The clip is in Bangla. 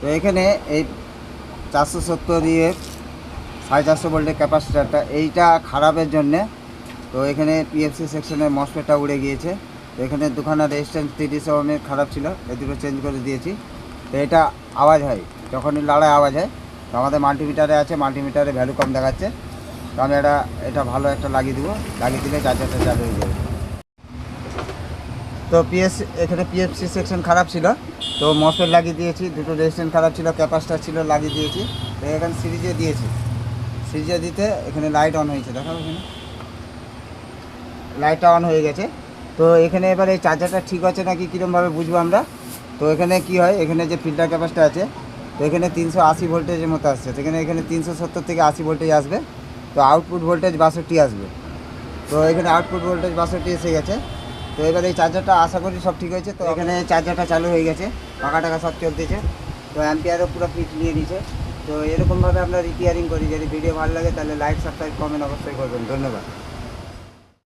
তো এখানে এই 470 দিয়ে 450 ভোল্টের ক্যাপাসিটারটা এইটা খারাপের জন্যে তো এখানে পিএফসি সেকশনের মসফেটটা উড়ে গিয়েছে। তো এখানে দুখানা রেজিস্ট্যান্স 30 ওহমের খারাপ ছিল, এই দুটো চেঞ্জ করে দিয়েছি। তো এটা আওয়াজ হয়, যখনই লড়াই আওয়াজ হয়। তো আমাদের মাল্টিমিটারে আছে, মাল্টিমিটারে ভ্যালু কম দেখাচ্ছে। তো আমি এটা ভালো একটা লাগিয়ে দেবো, লাগিয়ে দিলে চার্জারটা চালু হয়ে যাবে। তো এখানে পিএফসি সেকশন খারাপ ছিল, তো মসফেট লাগিয়ে দিয়েছি। দুটো রেজিস্ট্যান্স খারাপ ছিল, ক্যাপাসিটার ছিল, লাগিয়ে দিয়েছি। তো এখানে সিরিজে দিয়েছি, সিরিজে দিতে এখানে লাইট অন হয়েছে, দেখো এখানে লাইটটা অন হয়ে গেছে। তো এখানে এবার এই চার্জারটা ঠিক আছে নাকি কীরকমভাবে বুঝবো আমরা। তো এখানে কি হয়, এখানে যে ফিল্টার ক্যাপাসিটার আছে, তো এখানে 380 ভোল্টেজের মতো আসছে। তো এখানে 370 থেকে 80 ভোল্টেজ আসবে। তো আউটপুট ভোল্টেজ 62 আসবে। তো এখানে আউটপুট ভোল্টেজ 62 এসে গেছে। তো এবার এই চার্জারটা আশা করি সব ঠিক হয়েছে। তো এখানে চার্জারটা চালু হয়ে গেছে, পাখা টাকা সব চলতেছে। তো অ্যাম্পিয়ারও পুরো ফিট নিয়ে নিয়েছে। তো এরকমভাবে আমরা রিপেয়ারিং করি। যদি ভিডিও ভালো লাগে তাহলে লাইক, সাবস্ক্রাইব, কমেন্ট অবশ্যই করবেন। ধন্যবাদ।